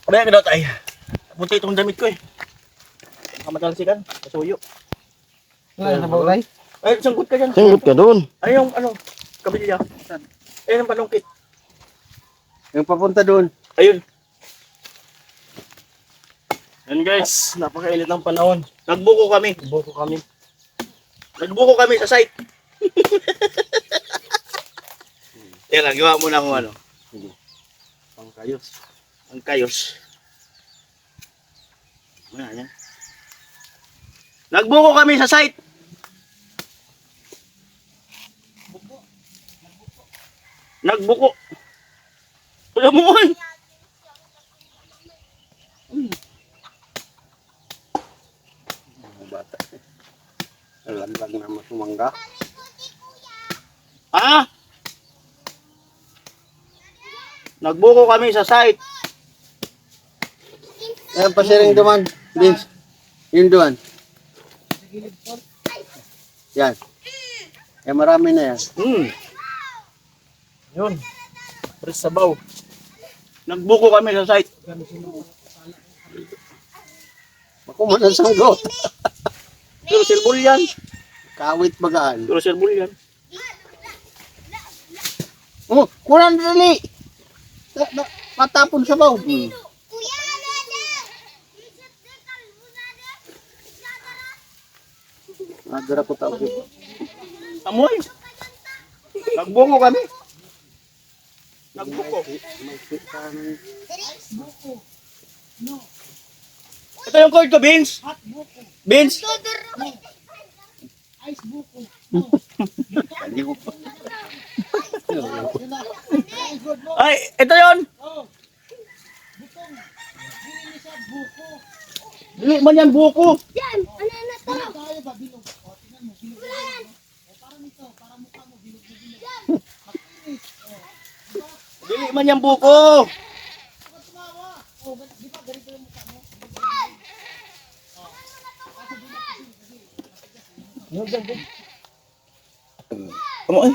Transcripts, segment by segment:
Kaya ka daw tayo. Punti itong damit ko eh. Makamatalsikan. Kasuyo. Wala na ba, Ay, sangkot ka dyan. Singgot ka doon. Ay, yung ano, kabilya. Ayun ang palungkit. Yung papunta doon. Ayun. Yan guys, napakainit ng panahon. Nagbuko kami. Nagbuko kami sa site. Yan lang, gawa mo na kung ano. Pangkayos. Ang kayos. Yan. Nagbuko kami sa site. Nagbuko. Wala mo oy. Mga bata. Alam lang na masumangga. Ha? Nagbuko kami sa site. Ayan pa siya rin duman. Vince. Yun doon. Yan. Eh marami na yan. Yun. Pres sabaw. Nagbuko kami sa site. Ako man ang sanggot. Pero silbol yan. Kawit bagaan. Pero silbol yan. Oh, kurang dali. Patapon sa baw. Agara ko tao. Amoy. Nagbuko kami. Nagbuko. Ito yung cord ko, Vince. Vince. Ay, ito yun. Dili man yan buko. Yan! Ano na to? Dili man yan buko. Amo ay.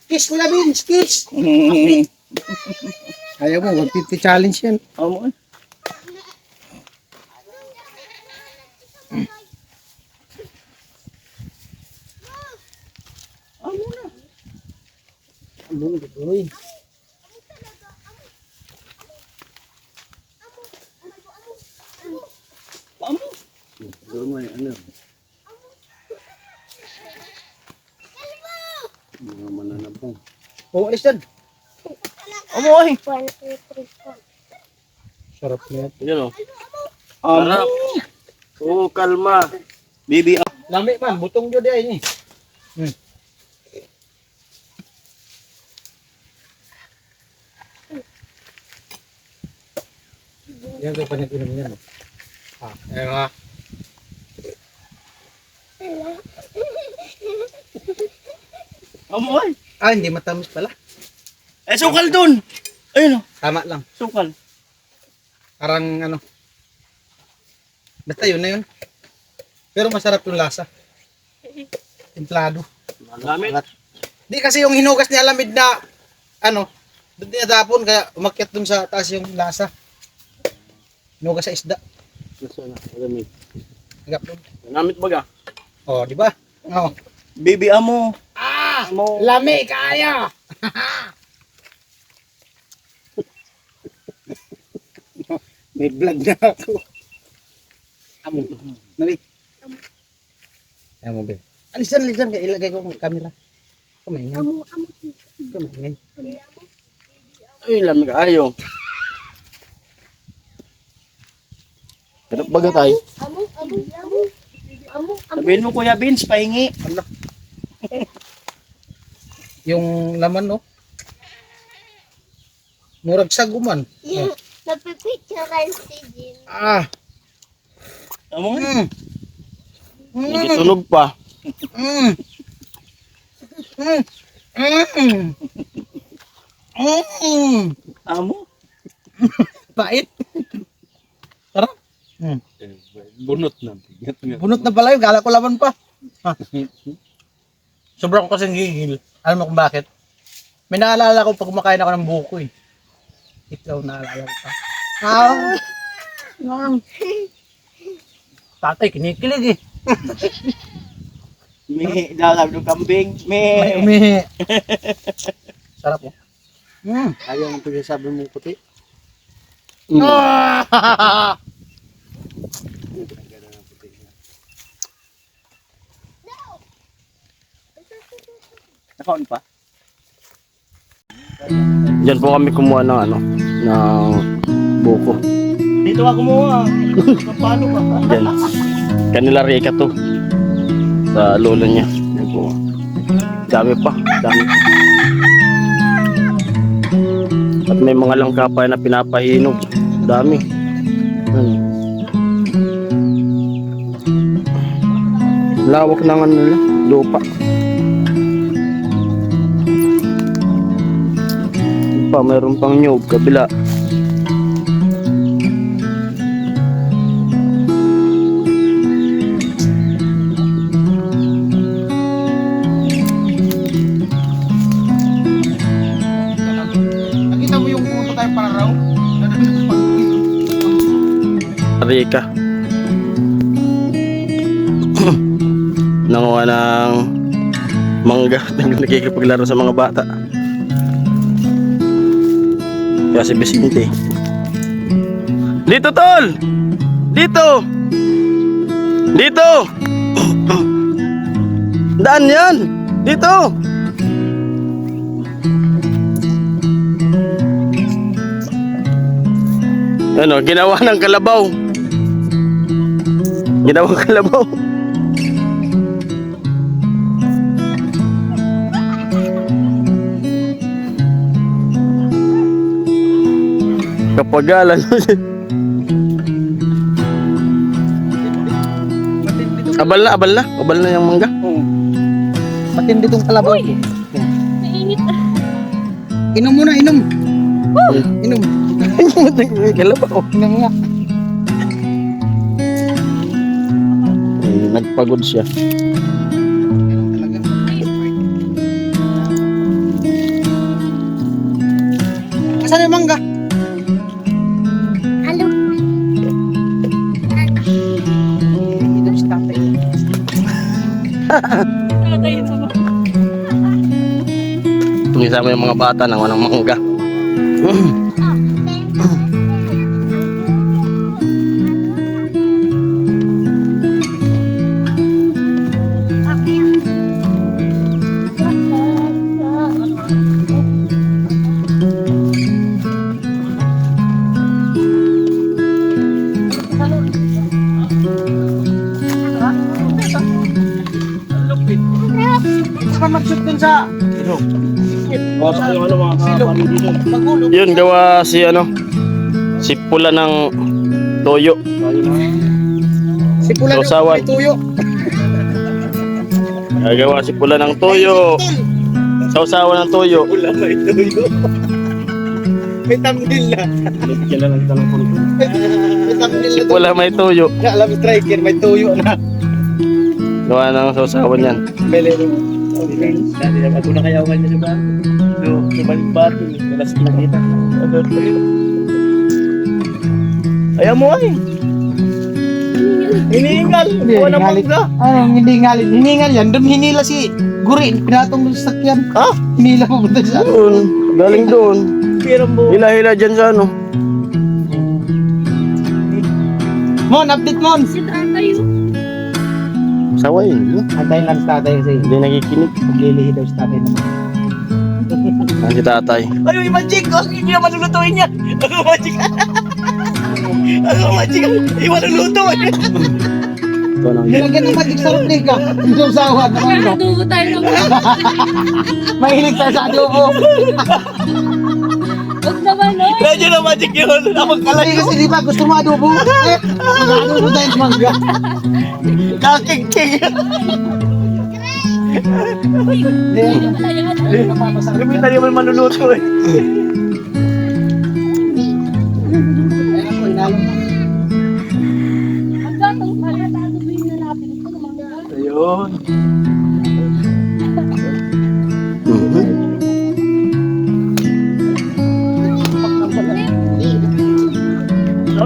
Kiss ko na Vince, kiss. Ayaw mo, magti-challenge yan. Amo ay. Uy. Amo. Doon mo ano. Mga mananabong. Oh, alis dyan. Amo ay. 1, 2, 3, 4. Sarap na yan. Yan o. Amo. Oh, kalma. Bibi up. Lami man, butong dyan ay ni. Yan ko paniginom yan. Ayan nga. Amo ay. Hindi matamis pala. Eh, sukal dun. Ayun o. Tama lang. Sukal. Parang ano. Basta yun na yun. Pero masarap yung lasa. Templado. Malamit. Di kasi yung hinugas ni Alamid na ano, doon tinatapon kaya umakyat dun sa taas yung lasa. Hinugas sa isda. Malamit. Hanggang doon. Malamit baga. Oh, di ba? Oh. Bibi amo. Amo. Lami kaya. May vlog na ako. Amo. Nabi. Amo be. Alisan kaya ilagay ko ang camera. Kumaingay. Kumaingay. Ay, lamig ayo. Sarap baga tayo. Sabihin mo Kuya Vince, pahingi. Yung laman no. Murag saguman. Yung napipicturean si Jin. Amo nga. Mm. Tunog pa. Mm. Mm. Mm. Mm. Amo. Pait. Sarap. Bunot na. Bunot na pala yun. Gala ko laman pa. Sobrang ko kasing gigil. Alam mo kung bakit? May naalala ko pag kumakain ako ng buko eh. Ikaw naalala ko pa. Tatay, kinikilig eh. May dalab ng kambing. May May. umihi. Sarap oh. Ayaw ang pagsasabi mo puti. Ah! Nakaon pa? Diyan po kami kumuha ng ano, ng buko. Dito ako kumuha. Paano ba? Diyan. Kanila Rika to. Sa lola niya. Diyan po. Dami pa. Dami. At may mga langkapay na pinapahinog. Dami. Lawak ng ano nila, lupa. Pa, mayroon pang nyug, kabila. Nakita mo yung puto tayo para raw? Rika. Nanguha ng mangga. Nakikipaglaro sa mga bata. Kaya si Vicente. Dito, tol! Dito! Dito! Daan yan! Dito! Ano, ginawa ng kalabaw. Ginawang kalabaw. Kapagalan. Abal na yung mangga. Matindi tong kalabaw. Mainit. Inom muna, inom. Inom. Kalabaw. Inom nga. Nagpagod siya. Asan yung mangga? Halo. Inom si tatay. Tumisama yung mga bata ng walang mangga. Saka mag-shoot dun sa Basta yung ano mga kapatid dito. magulog. Yun, gawa si ano, si pula ng toyo. Si pula Sausawan. may tuyo. Gawa si pula ng toyo. Sausawan ng toyo. Wala may tuyo. May tamdil na. Lagyan lang kita ng pulpo. May tamdil na. Pula may toyo. Alam striker, may tuyo na. Gawa ng sausawan yan. Belero. Dati naman ako nakayawan niya ba? So, balik-bati. Malas na kita. Ayaw mo ay. Hinihingal. Kuha ng mangga. Ano, hiningal. Hiningal yan. Doon hinila si Guri. Pinatong doon sa sakyan. Ha? Hinila mo ba sa ano? Doon. Galing doon. Pero mo. Hila-hila dyan sa ano. Mon, update Mon. Si tatay. Saway. Antayin lang si tatay kasi Hindi nakikinig. maglilihi daw si tatay naman. Ang si tatay. Ano yung magic? Hindi naman lulutuin yan. Ano magic? Ano magic? Iwan ang luto. Ito nang Nilagyan ng magic sa replika. Yung sausawan. Adubo tayo ng Mahilig tayo sa adobo. Huwag naman, no? Medyo na magic yun. Amang Kasi kalay ko. kasi di ba gusto mo adobo? Mag-adobo tayo sa mangga. Kaking-king. Kami tayo naman manuluto eh. Ayan ako, inalong mo. Magkatong pala, adubuin na natin ito. Ayun.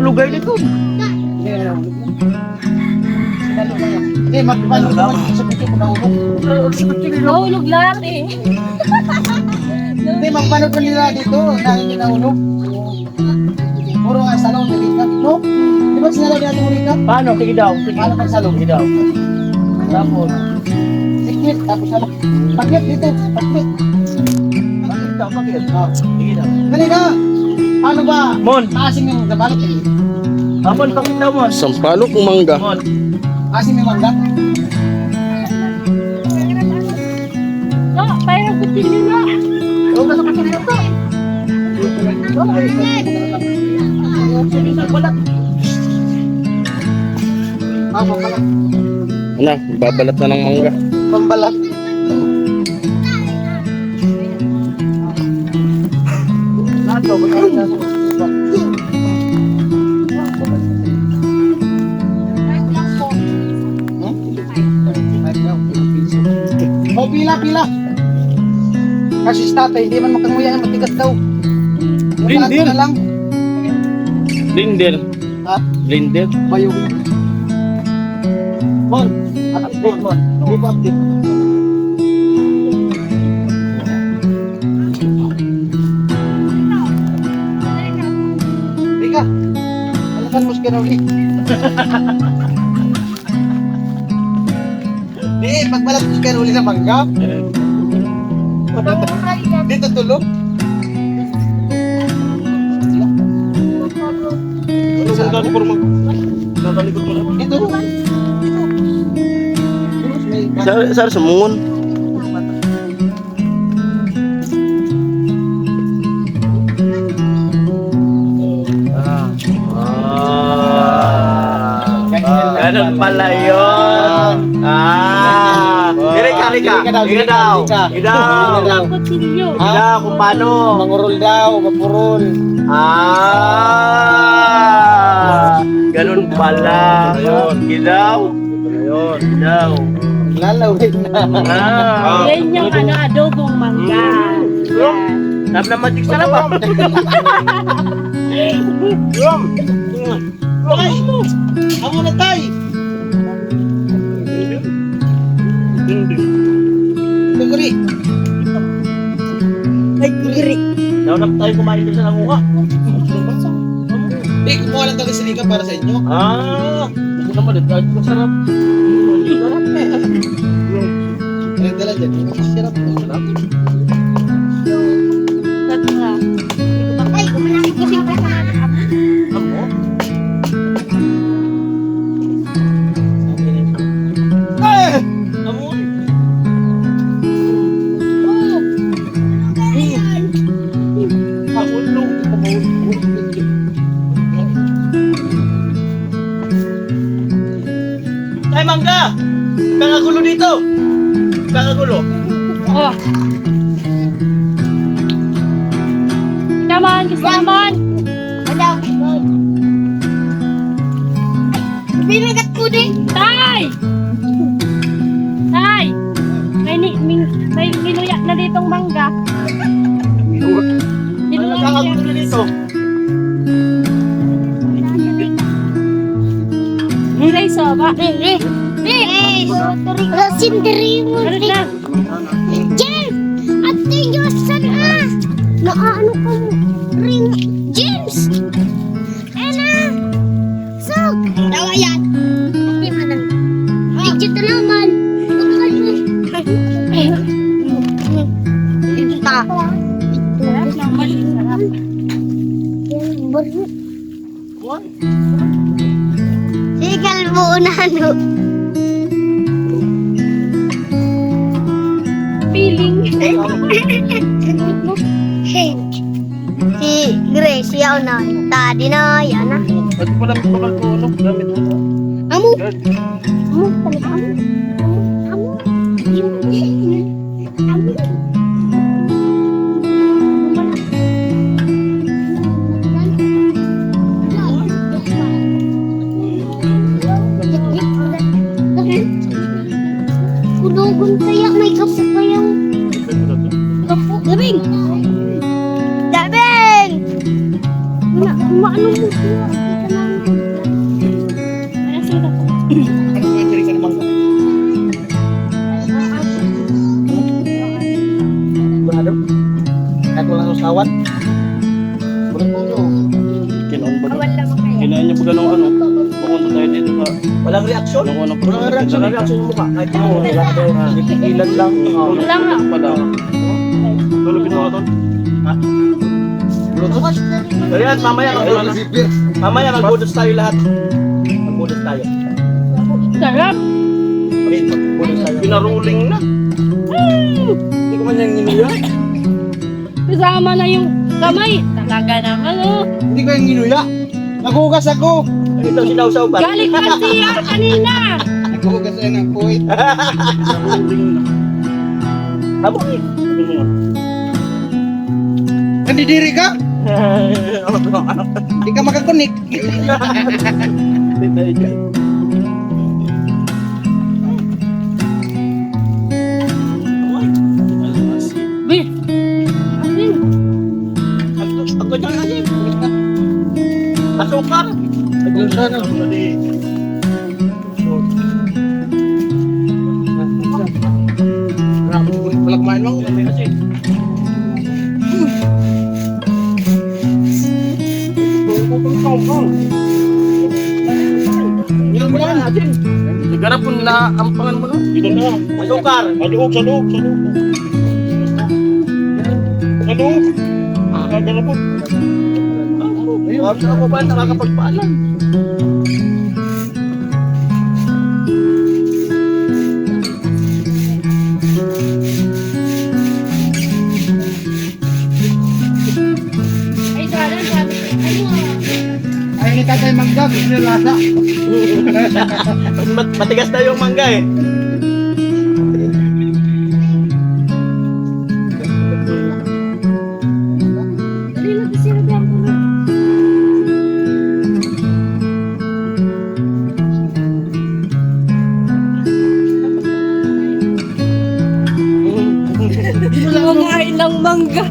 lugay dito. Hindi, nahulog na. Sinalo na yan. Hindi, magbalog naman sa puti ko nahulog. Nahulog lahat eh. Hindi, magbalog na nila dito. Hindi nahulog. Puro nga salong, nalika. No? Di ba sinalo nila tumulika? Paano? Sige daw. Sige. Paano pag salong? Sige daw. Tapos. Sikmit, tapos salong. Pakit dito, pakit. Bakit daw? Bakit? Oh. Sige daw. Dali na! Paano ba? Mon. Asim yung nabalot eh. Mon, bakit daw, Mon? Sampalok mangga. Mon. Asim yung mangga. No, parang kutilyo na. Huwag na sa pagkili ito. Pambalat. Ano, babalat na ng mangga. Pambalat. Nato, magkakaroon na Oh, pila. Kasi si tatay, hindi man makanguya ng matigas daw. Blender. Na lang. Blender. Ha? Blender. Bayong. Mon, update mon. Hindi ko update. Rika, alakan mo si Kenoli. Pagbalat mo si Kenoli sa mangga. Dito tulog. Dito. Sar semun. Ganun pala yun. Rika. Ika daw. Kutilyo. Ika kung paano. Mangurol daw, mapurol. Ganun pala. Gidaw. Gidaw. Lalawin na. Yan yung adobong mangga. Yan. Tap na magic sa laba. Okay. Amo na tayo. Guri. Ay, guri. Naunap tayo kumain doon sa nanguha. Kumuha lang talaga silika para sa inyo. Ito naman, kahit masarap. Sarap eh. Kaya dala dyan. Sarap. Sarap. Ay, kumalaki ko siya. Ako? Amo? Paulong. Ay, mangga! Kakagulo dito! Kakagulo. Oh. Naman, kasi naman. Binigat ko din. Tay! Tay! May ginuyak na ditong mangga. Kakagulo na dito. Nilay soba. Sindiri mo. Ano na? James! Ate Yosan ah! Nakaano ka mo? Ring James! So, tawa yan. Hindi mo na. Dito naman. Bakal mo. Ito. Sigal mo na ano. Feeling. Si Grace yaw na. Tadi na yan na. At pala bakal ko, ano? Gamit mo. Amo. Amo talaga amo. Amo. Kunogon kaya may kapo kayang kapo. Gabing! Gabing! Maano mo siya? nung ano, pumunta tayo dito sa... Walang reaksyon. Nung unang Walang reaksyon. Walang reaksyon yung mukha. Kahit ano, nagtigilan lang. Wala nga. Pala. Lulupin mo ka tol? Ayan, mamaya magbudos tayo lahat. Magbudos tayo. Sarap. Ayan, magbudos tayo. Pinaruling na. Hindi ko man yung ninuya. Kasama na yung kamay. Talaga naman, oh. Hindi ko yung ginuya. Nagugas ako. Ito sinawsaw ba? Galing pa siya kanina. Nagugas ako ng puwit. Habang eh. Nandidiri ka? Hindi ka makakonik. Bi. Asin. Ako dyan kasi. Asukar. Ayun sana. Grabe ko pala kumain mo. Kasi. Yun mo yan. Sigara po na ampangan mo no? Dito na. Asukar. Sa loob. Kagana po. Ayun, ako ba nakakapagpaalam? Ay, dalan, sabi ko. Ano? Ayaw ni tatay mangga. Gusto niya lasa. Matigas na yung mangga eh. Dali na, sinabihan ko na. Kumakain ng mangga.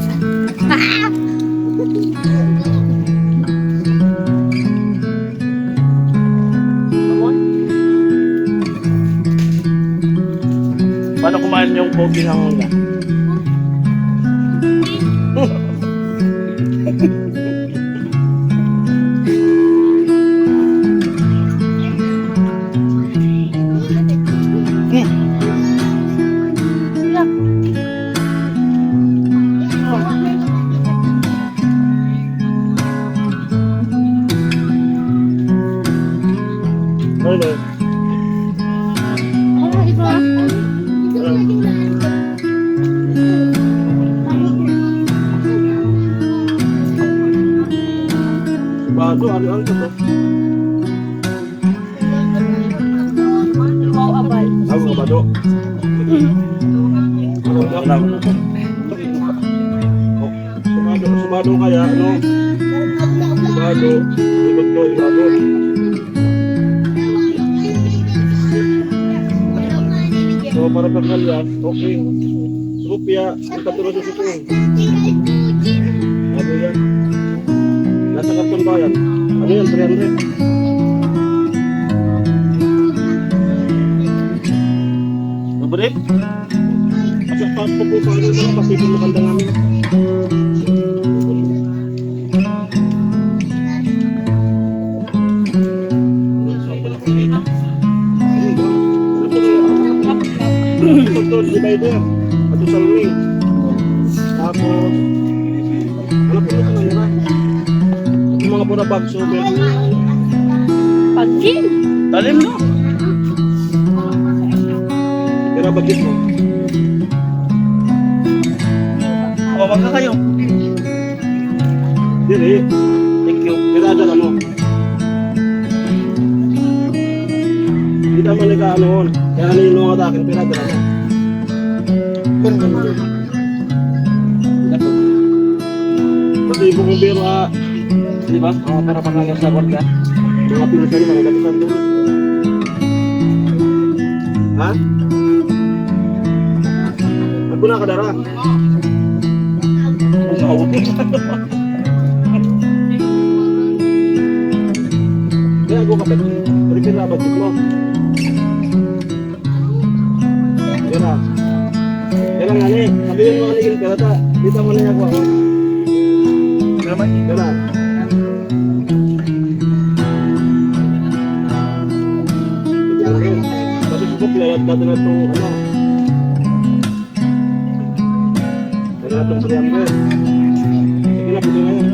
Paano kumain yung pogi ng hangga? Ano? Ah, iba. Bago, ano to? Mau abal. Ako ka bado. Sumado kaya, ano? Sumado. Ibig ko, ibado. So, para pagkalyan, okay. Rupya, ang katulad sa suko. Ano yan? Nasa karton ba yan? Ano yan, 300? Mabulit? Kasi paano po sa ano sa pasipin mo kanda namin? Ito, divider. Ito sa lumi. Tapos, ano po ito kanila? Yung mga pura bag, so meron. Pagkin. Talim no? Kira bagit mo. O, wag ka kayo. Dili. Thank you. Kira dala mo. Hindi naman nag-aanoon. Kaya ano yung nungat akin, kira dala mo. Kasi yung bumbero di ba? Para pangalan sa kwarta. Mga pinsan, mga gatisan doon. Ha? Ako na kadara. Kaya ako kapit. Repair na budget mo. Yan na. Yan nga ni. Sabihin mo kanigil ka na. Dito mo na niya ako. Yan na. layat natin na itong ano. Layat natin sa liyan. Sige na, pwede na yan.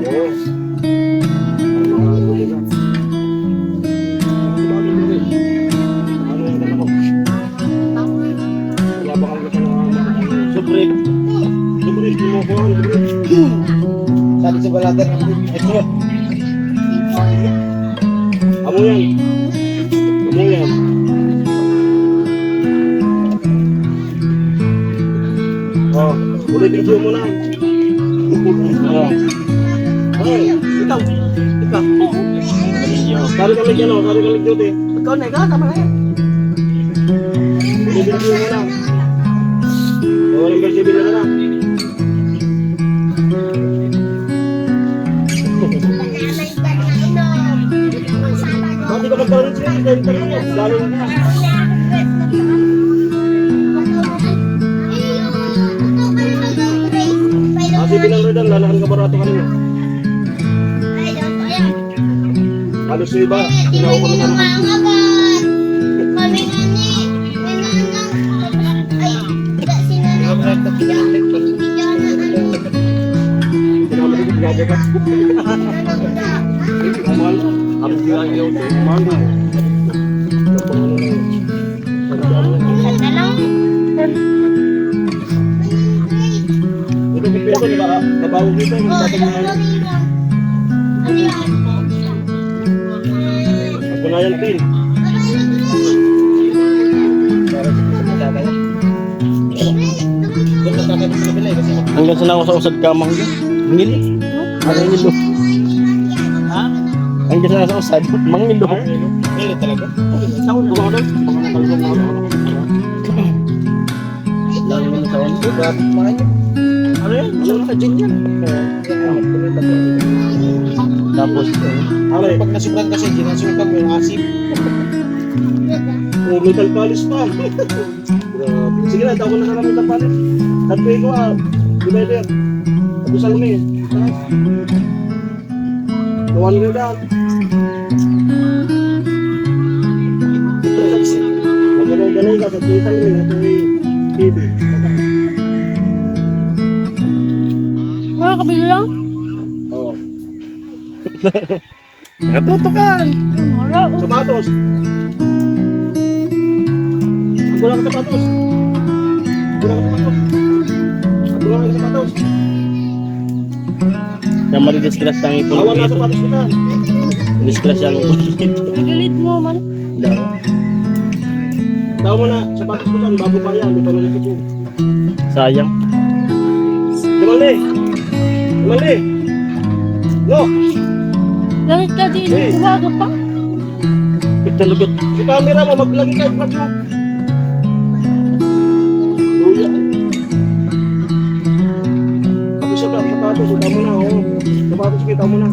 Yes. Ano yung dala ko? Yabangan ka na sobre. Sobre, lumukuhan. Sabi sa baladan, ito. Amo yan. Amo yan. Oh, ulit video mo na. Oh. Ay, ikaw. Ikaw. Kari kami dyan o, kari kami dyan. Ikaw na, ikaw, tama na yan. Ulit video mo na. Walang versi video na lang. Bakit ka magkaroon sila? Dahil ka rin yan. Lalo na. Kasi pinangredan, lalakan ka barato kanina. Halos yung iba, tinaw ko na naman. Pinamalik, gaga ka. Mahal. Halos yung ayaw sa mahal na. Ito kung pito, di ba? Kabago dito, yung tatang mahal. Pagpunayan pin. Hanggang saan ako sa usad kamang dyan? Mangili. Mangilo. Ha? Hanggang saan sa usad? Mangilo. Mili talaga. Saan ko doon? Lalo mo sa ano? Ano yan? Ano ka dyan yan? Tapos, Ano, pag nasubran kasi, ginasukan mo yung asim. oh, metal polish pa. Grabe. Sige na, tawag ko na lang metal polish. Tatlo ko divider. Ito sa lumi. Gawan nyo daan. Maganoy-ganoy ka sa kita nyo. Ito ay TV. Makakabili lang? Oo. Nakatutukan. Wala. Sapatos. Ang kulang ka sapatos. Kulang ka sapatos. Ang kulang ka sapatos. Yang mari-discuss ang ipon Awan na sapatos kita. discuss yang ipon Galit mo man. Tahu mo na, sapatos ko saan, bago pa yan. May pangalit ko. sayang Dumali! Dumali! No! Galit ka din. Hey. Umaga pa. talagot Si camera mo, maglagi ka, vlog mo. Luya. Sapatos, sapatos, kita mo na, oh. Sapatos, kita mo na.